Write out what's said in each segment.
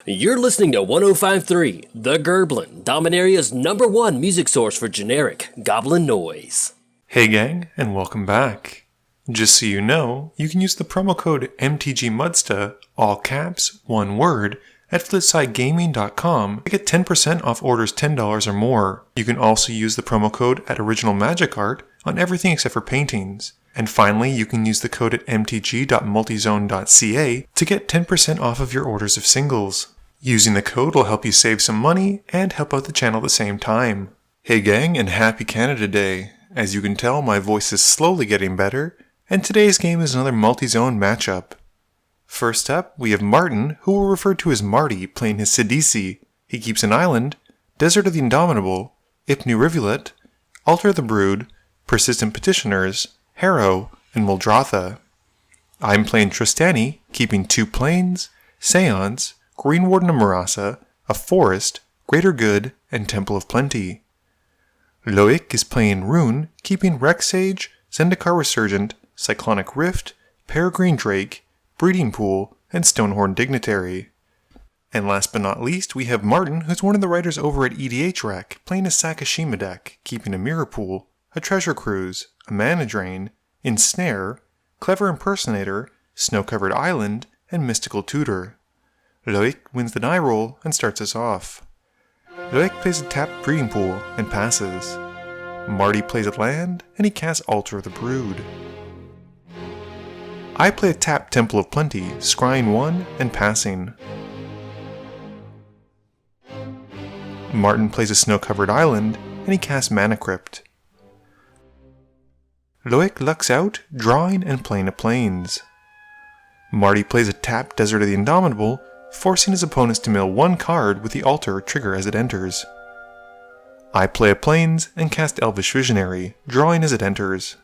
You're listening to 105.3, The Gerblin, Dominaria's #1 music source for generic goblin noise. Hey gang, and welcome back. Just so you know, you can use the promo code MTGMudsta, all caps, one word, at FlipsideGaming.com to get 10% off orders $10 or more. You can also use the promo code at Original Magic Art on everything except for paintings. And finally, you can use the code at mtg.multizone.ca to get 10% off of your orders of singles. Using the code will help you save some money and help out the channel at the same time. Hey gang, and happy Canada Day. As you can tell, my voice is slowly getting better, and today's game is another multi-zone matchup. First up, we have Martin, who we'll refer to as Marty, playing his Sidisi. He keeps an island, Desert of the Indomitable, Ipnu Rivulet, Altar of the Brood, Persistent Petitioners, Harrow, and Muldrotha. I'm playing Trostani, keeping 2 plains, Seance, Green Warden of Marasa, a forest, Greater Good, and Temple of Plenty. Loic is playing Roon, keeping Rex Sage, Zendikar Resurgent, Cyclonic Rift, Peregrine Drake, Breeding Pool, and Stonehorn Dignitary. And last but not least, we have Martin, who's one of the writers over at EDH Rec, playing a Sakashima deck, keeping a Mirror Pool, a Treasure Cruise, a Mana Drain, Ensnare, Clever Impersonator, Snow-Covered Island, and Mystical Tutor. Loic wins the die roll and starts us off. Loic plays a tapped Breeding Pool and passes. Marty plays a land and he casts Altar of the Brood. I play a tapped Temple of Plenty, scrying 1 and passing. Martin plays a Snow-Covered Island and he casts Mana Crypt. Loic lucks out, drawing and playing a Plains. Marty plays a tapped Desert of the Indomitable, forcing his opponents to mill 1 card with the altar trigger as it enters. I play a Plains and cast Elvish Visionary, drawing as it enters.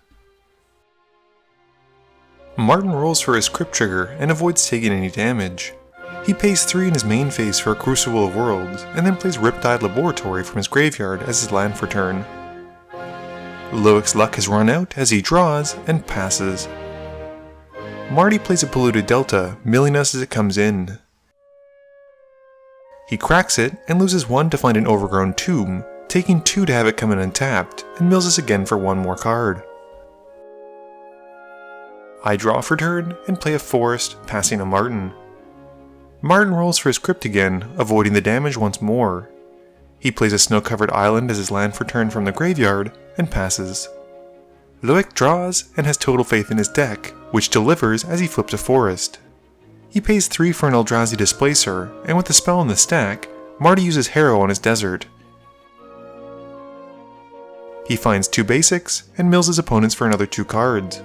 Martin rolls for his Crypt trigger and avoids taking any damage. He pays 3 in his main phase for a Crucible of Worlds, and then plays Riptide Laboratory from his graveyard as his land for turn. Loic's luck has run out as he draws and passes. Marty plays a Polluted Delta, milling us as it comes in. He cracks it and loses 1 to find an Overgrown Tomb, taking 2 to have it come in untapped, and mills us again for 1 more card. I draw for turn and play a Forest, passing a Martin. Martin rolls for his Crypt again, avoiding the damage once more. He plays a Snow-Covered Island as his land for turn from the graveyard, and passes. Loic draws and has total faith in his deck, which delivers as he flips a Forest. He pays 3 for an Eldrazi Displacer, and with the spell in the stack, Marty uses Harrow on his desert. He finds 2 basics, and mills his opponents for another 2 cards.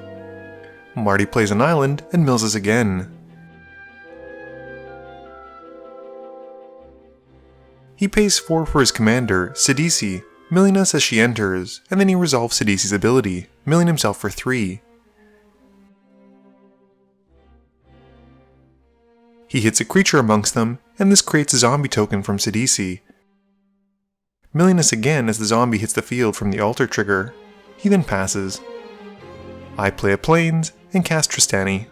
Marty plays an island, and mills us again. He pays 4 for his commander, Sidisi, milling us as she enters, and then he resolves Sidisi's ability, milling himself for 3. He hits a creature amongst them, and this creates a zombie token from Sidisi. Milling us again as the zombie hits the field from the altar trigger. He then passes. I play a Plains and cast Trostani.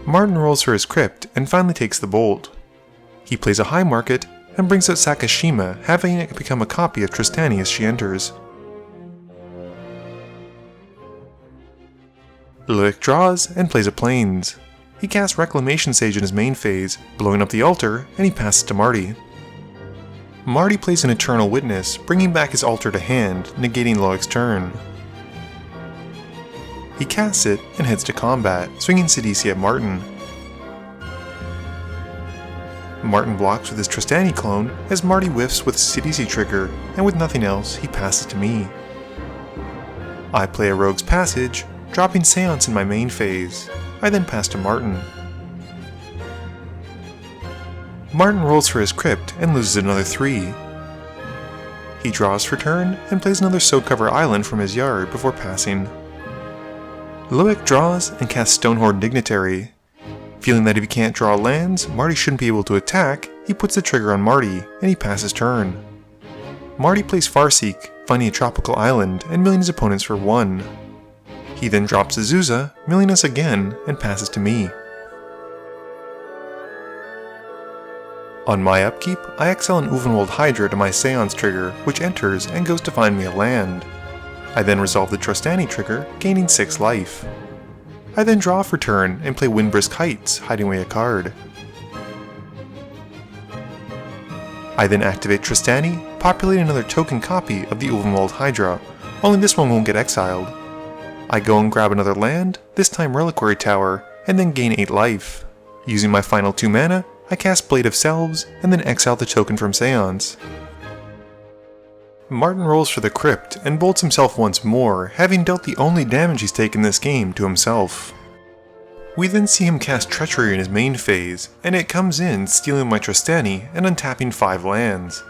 Martin rolls for his Crypt and finally takes the bolt. He plays a High Market and brings out Sakashima, having it become a copy of Trostani as she enters. Loic draws and plays a Plains. He casts Reclamation Sage in his main phase, blowing up the altar, and he passes to Marty. Marty plays an Eternal Witness, bringing back his altar to hand, negating Loic's turn. He casts it and heads to combat, swinging Sidisi at Martin. Martin blocks with his Trostani clone as Marty whiffs with Sidisi trigger, and with nothing else, he passes to me. I play a Rogue's Passage, dropping Seance in my main phase. I then pass to Martin. Martin rolls for his Crypt and loses another 3. He draws for turn and plays another Soakcover Island from his yard before passing. Loic draws and casts Stonehorn Dignitary. Feeling that if he can't draw lands, Marty shouldn't be able to attack, he puts the trigger on Marty, and he passes turn. Marty plays Farseek, finding a tropical island and milling his opponents for 1. He then drops a Zuza, milling us again, and passes to me. On my upkeep, I exile an Uvenwald Hydra to my Seance trigger, which enters and goes to find me a land. I then resolve the Trostani trigger, gaining 6 life. I then draw for turn and play Windbrisk Heights, hiding away a card. I then activate Trostani, populating another token copy of the Uvenwald Hydra, only this one won't get exiled. I go and grab another land, this time Reliquary Tower, and then gain 8 life. Using my final 2 mana, I cast Blade of Selves, and then exile the token from Seance. Martin rolls for the Crypt and bolts himself once more, having dealt the only damage he's taken this game to himself. We then see him cast Treachery in his main phase, and it comes in, stealing my Trostani and untapping 5 lands.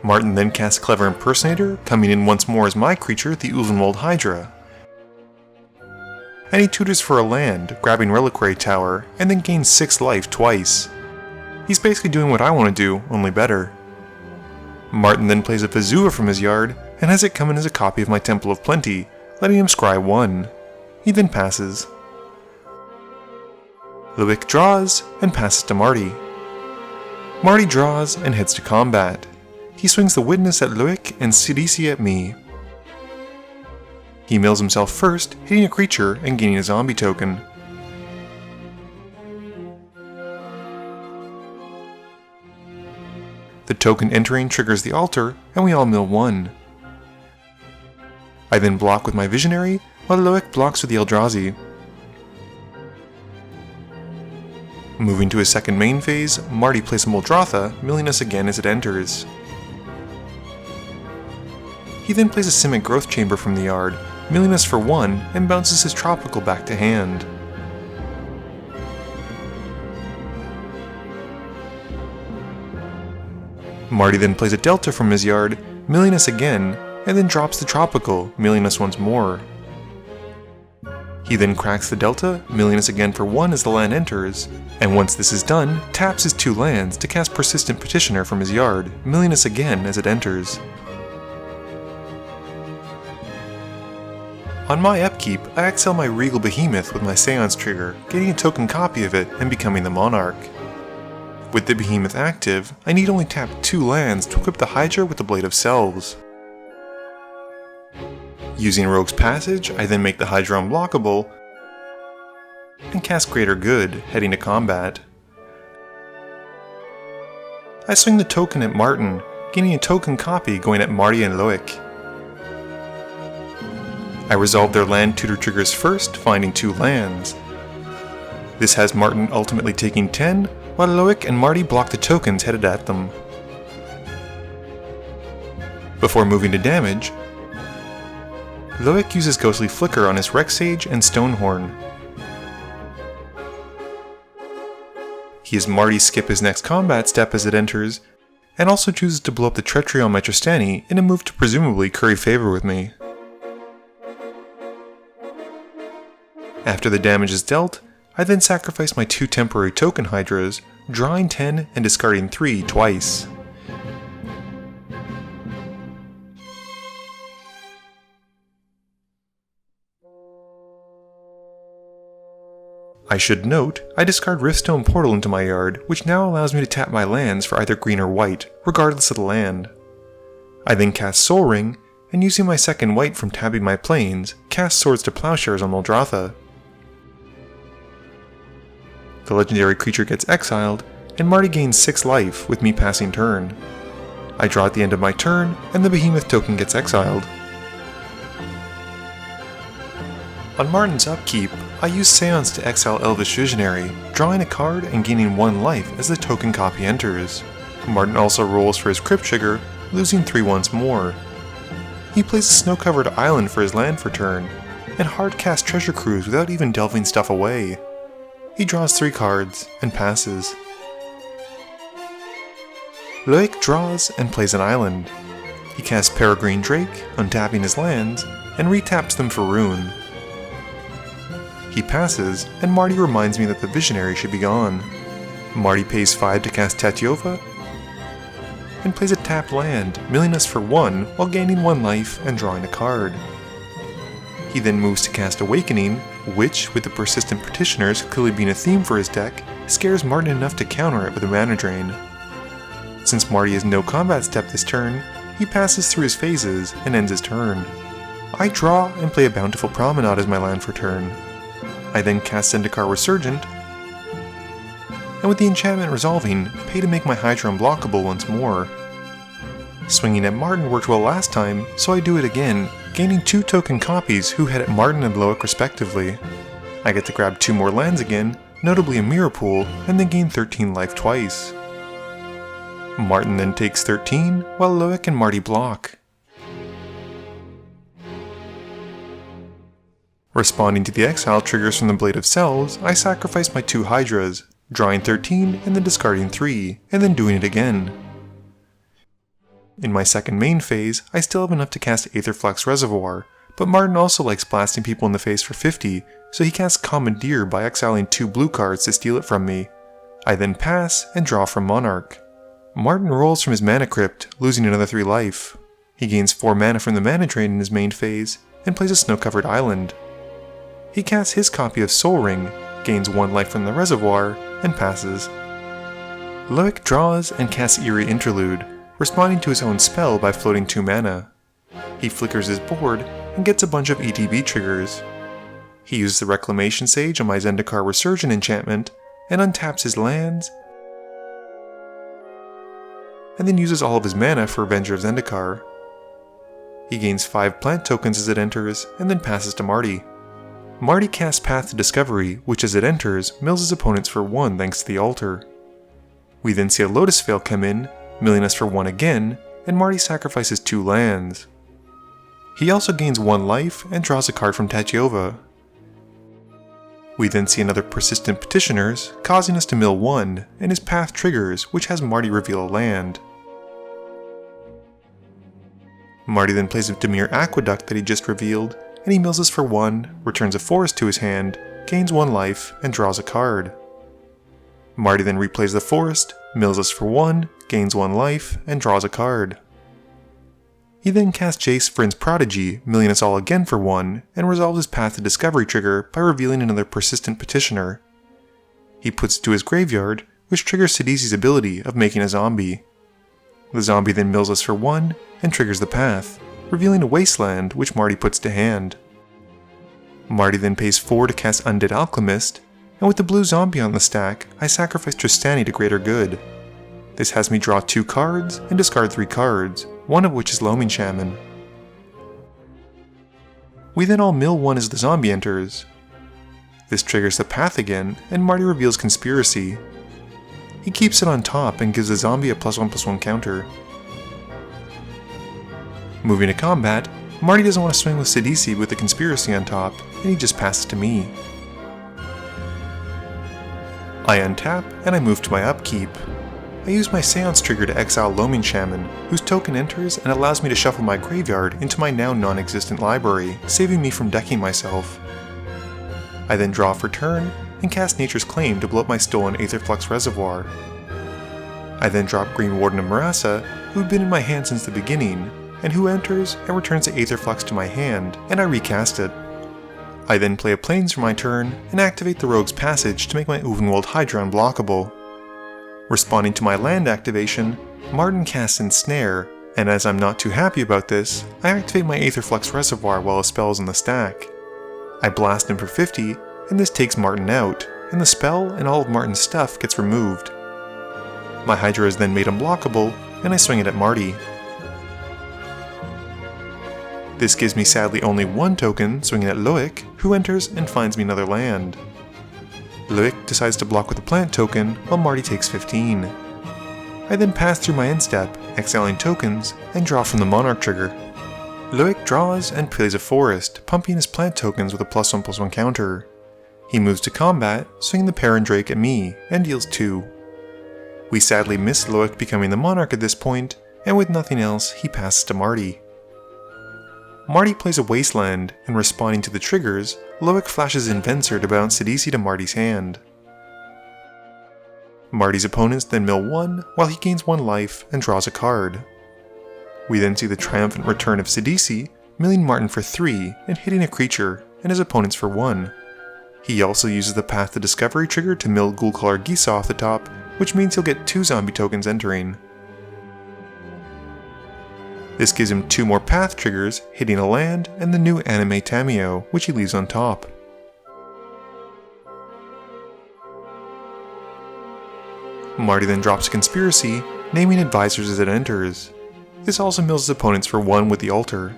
Martin then casts Clever Impersonator, coming in once more as my creature, the Uvenwald Hydra. And he tutors for a land, grabbing Reliquary Tower, and then gains 6 life twice. He's basically doing what I want to do, only better. Martin then plays a Pazua from his yard, and has it come in as a copy of my Temple of Plenty, letting him scry 1. He then passes. Loic draws, and passes to Marty. Marty draws, and heads to combat. He swings the Witness at Loic and Sidisi at me. He mills himself first, hitting a creature and gaining a zombie token. The token entering triggers the altar, and we all mill 1. I then block with my Visionary, while Loic blocks with the Eldrazi. Moving to his second main phase, Marty plays a Muldrotha, milling us again as it enters. He then plays a Simic Growth Chamber from the yard, milling us for 1, and bounces his Tropical back to hand. Marty then plays a Delta from his yard, milling us again, and then drops the Tropical, milling us once more. He then cracks the Delta, milling us again for 1 as the land enters, and once this is done, taps his 2 lands to cast Persistent Petitioner from his yard, milling us again as it enters. On my upkeep, I exile my Regal Behemoth with my Seance trigger, getting a token copy of it and becoming the Monarch. With the Behemoth active, I need only tap 2 lands to equip the Hydra with the Blade of Selves. Using Rogue's Passage, I then make the Hydra unblockable, and cast Greater Good, heading to combat. I swing the token at Martin, gaining a token copy going at Marty and Loic. I resolve their land tutor triggers first, finding 2 lands. This has Martin ultimately taking 10, while Loic and Marty block the tokens headed at them. Before moving to damage, Loic uses Ghostly Flicker on his Rexage and Stonehorn. He has Marty skip his next combat step as it enters, and also chooses to blow up the Treachery on my Trostani in a move to presumably curry favor with me. After the damage is dealt, I then sacrifice my 2 temporary token Hydras, drawing 10 and discarding 3 twice. I should note, I discard Riftstone Portal into my yard, which now allows me to tap my lands for either green or white, regardless of the land. I then cast Soul Ring, and using my second white from tapping my plains, cast Swords to Plowshares on Muldrotha. The legendary creature gets exiled, and Marty gains 6 life with me passing turn. I draw at the end of my turn, and the Behemoth token gets exiled. On Martin's upkeep, I use Seance to exile Elvish Visionary, drawing a card and gaining 1 life as the token copy enters. Martin also rolls for his Crypt trigger, losing 3 once more. He plays a snow-covered island for his land for turn, and hard-cast Treasure Cruise without even delving stuff away. He draws 3 cards, and passes. Loic draws and plays an island. He casts Peregrine Drake, untapping his lands, and retaps them for Roon. He passes, and Marty reminds me that the Visionary should be gone. Marty pays 5 to cast Tatyova, and plays a tapped land, milling us for 1 while gaining 1 life and drawing a card. He then moves to cast Awakening, which, with the persistent petitioners clearly being a theme for his deck, scares Martin enough to counter it with a mana drain. Since Marty has no combat step this turn, he passes through his phases and ends his turn. I draw and play a Bountiful Promenade as my land for turn. I then cast Zendikar Resurgent, and with the enchantment resolving, pay to make my Hydra unblockable once more. Swinging at Martin worked well last time, so I do it again, gaining 2 token copies who head at Martin and Loic respectively. I get to grab 2 more lands again, notably a Mirror Pool, and then gain 13 life twice. Martin then takes 13, while Loic and Marty block. Responding to the exile triggers from the Blade of Selves, I sacrifice my 2 Hydras, drawing 13 and then discarding 3, and then doing it again. In my second main phase, I still have enough to cast Aetherflux Reservoir, but Martin also likes blasting people in the face for 50, so he casts Commandeer by exiling 2 blue cards to steal it from me. I then pass and draw from Monarch. Martin rolls from his Mana Crypt, losing another 3 life. He gains 4 mana from the mana drain in his main phase, and plays a snow-covered island. He casts his copy of Soul Ring, gains 1 life from the reservoir, and passes. Loic draws and casts Eerie Interlude, responding to his own spell by floating 2 mana. He flickers his board and gets a bunch of ETB triggers. He uses the Reclamation Sage on my Zendikar Resurgent enchantment, and untaps his lands, and then uses all of his mana for Avenger of Zendikar. He gains 5 plant tokens as it enters, and then passes to Marty. Marty casts Path to Discovery, which as it enters, mills his opponents for 1 thanks to the altar. We then see a Lotus Veil come in, milling us for 1 again, and Marty sacrifices 2 lands. He also gains 1 life and draws a card from Tachiova. We then see another Persistent Petitioners, causing us to mill 1, and his Path triggers, which has Marty reveal a land. Marty then plays a Dimir Aqueduct that he just revealed, and he mills us for 1, returns a forest to his hand, gains 1 life, and draws a card. Marty then replays the forest, mills us for 1, gains 1 life, and draws a card. He then casts Jace Vryn's Prodigy, milling us all again for 1, and resolves his Path to Discovery trigger by revealing another Persistent Petitioner. He puts it to his graveyard, which triggers Sidisi's ability of making a zombie. The zombie then mills us for 1, and triggers the Path, revealing a Wasteland which Marty puts to hand. Marty then pays 4 to cast Undead Alchemist, and with the blue zombie on the stack, I sacrifice Trostani to Greater Good. This has me draw 2 cards and discard 3 cards, one of which is Loaming Shaman. We then all mill 1 as the zombie enters. This triggers the Path again, and Marty reveals Conspiracy. He keeps it on top and gives the zombie a +1/+1 counter. Moving to combat, Marty doesn't want to swing with Sidisi with the Conspiracy on top, and he just passes to me. I untap, and I move to my upkeep. I use my Seance trigger to exile Loaming Shaman, whose token enters and allows me to shuffle my graveyard into my now non-existent library, saving me from decking myself. I then draw for turn, and cast Nature's Claim to blow up my stolen Aetherflux Reservoir. I then drop Green Warden of Marasa, who had been in my hand since the beginning, and who enters and returns the Aetherflux to my hand, and I recast it. I then play a Plains for my turn, and activate the Rogue's Passage to make my Uvenwald Hydra unblockable. Responding to my land activation, Martin casts Ensnare, and as I'm not too happy about this, I activate my Aetherflux Reservoir while a spell is in the stack. I blast him for 50, and this takes Martin out, and the spell and all of Martin's stuff gets removed. My Hydra is then made unblockable, and I swing it at Marty. This gives me sadly only 1 token, swinging at Loic, who enters and finds me another land. Loic decides to block with a plant token, while Marty takes 15. I then pass through my end step, exiling tokens, and draw from the Monarch trigger. Loic draws and plays a forest, pumping his plant tokens with a +1/+1 counter. He moves to combat, swinging the Parandrake at me, and deals 2. We sadly miss Loic becoming the Monarch at this point, and with nothing else, he passes to Marty. Marty plays a Wasteland, and responding to the triggers, Loic flashes Invenser to bounce Sidisi to Marty's hand. Marty's opponents then mill 1, while he gains 1 life and draws a card. We then see the triumphant return of Sidisi, milling Martin for 3 and hitting a creature and his opponents for 1, He also uses the Path to Discovery trigger to mill Ghoul-Caller Gisa off the top, which means he'll get 2 zombie tokens entering. This gives him 2 more path triggers, hitting a land, and the new anime Tamio, which he leaves on top. Marty then drops a Conspiracy, naming advisors as it enters. This also mills his opponents for 1 with the altar.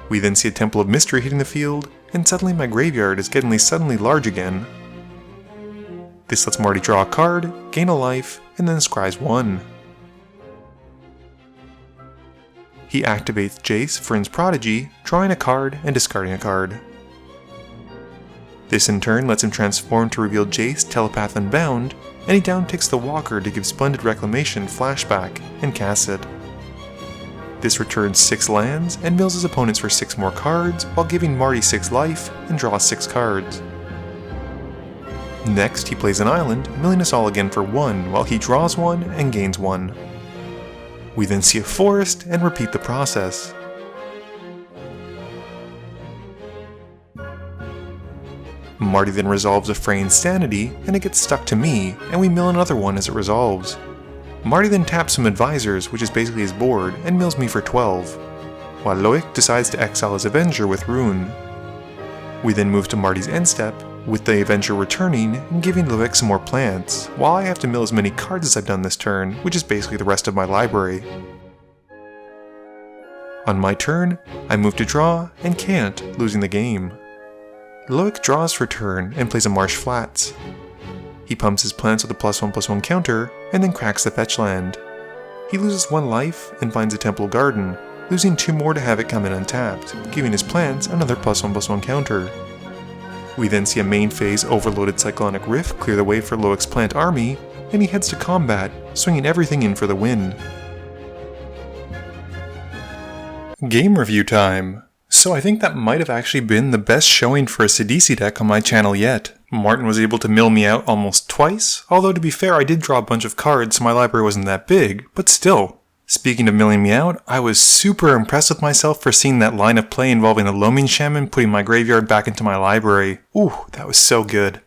We then see a Temple of Mystery hitting the field, and suddenly my graveyard is getting suddenly large again. This lets Marty draw a card, gain a life, and then scries 1. He activates Jace, Friend's Prodigy, drawing a card and discarding a card. This in turn lets him transform to reveal Jace, Telepath Unbound, and he downticks the Walker to give Splendid Reclamation flashback and casts it. This returns 6 lands and mills his opponents for 6 more cards, while giving Marty 6 life and draws 6 cards. Next, he plays an island, milling us all again for 1, while he draws 1 and gains 1. We then see a forest and repeat the process. Marty then resolves a Frey Insanity, and it gets stuck to me, and we mill another one as it resolves. Marty then taps some advisors, which is basically his board, and mills me for 12, while Loic decides to exile his Avenger with Roon. We then move to Marty's end step, with the Avenger returning and giving Loic some more plants, while I have to mill as many cards as I've done this turn, which is basically the rest of my library. On my turn, I move to draw, and can't, losing the game. Loic draws for turn and plays a Marsh Flats. He pumps his plants with a +1/+1 counter, and then cracks the fetch land. He loses 1 life and finds a Temple Garden, losing 2 more to have it come in untapped, giving his plants another +1/+1 counter. We then see a main phase overloaded Cyclonic Rift clear the way for Loic's plant army, and he heads to combat, swinging everything in for the win. Game review time! So I think that might have actually been the best showing for a Sidisi deck on my channel yet. Martin was able to mill me out almost twice, although to be fair I did draw a bunch of cards so my library wasn't that big, but still. Speaking of milling me out, I was super impressed with myself for seeing that line of play involving a Loaming Shaman putting my graveyard back into my library. Ooh, that was so good.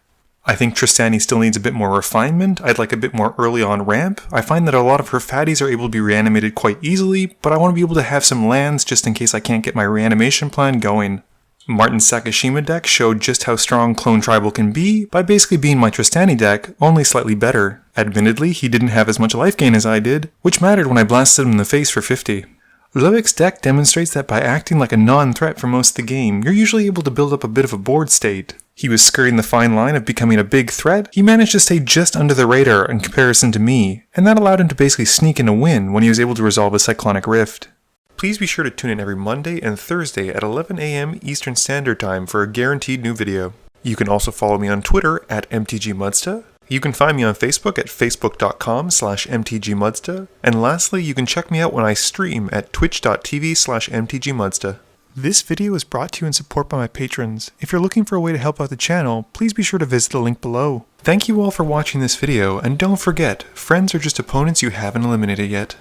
I think Trostani still needs a bit more refinement. I'd like a bit more early on ramp. I find that a lot of her fatties are able to be reanimated quite easily, but I want to be able to have some lands just in case I can't get my reanimation plan going. Martin's Sakashima deck showed just how strong Clone Tribal can be by basically being my Trostani deck, only slightly better. Admittedly, he didn't have as much life gain as I did, which mattered when I blasted him in the face for 50. Loic's deck demonstrates that by acting like a non-threat for most of the game, you're usually able to build up a bit of a board state. He was skirting the fine line of becoming a big threat. He managed to stay just under the radar in comparison to me, and that allowed him to basically sneak in a win when he was able to resolve a Cyclonic Rift. Please be sure to tune in every Monday and Thursday at 11 AM Eastern Standard Time for a guaranteed new video. You can also follow me on Twitter at MTGMudsta. You can find me on Facebook at facebook.com/MTGMudsta. And lastly, you can check me out when I stream at twitch.tv/MTGMudsta. This video is brought to you in support by my patrons. If you're looking for a way to help out the channel, please be sure to visit the link below. Thank you all for watching this video, and don't forget, friends are just opponents you haven't eliminated yet.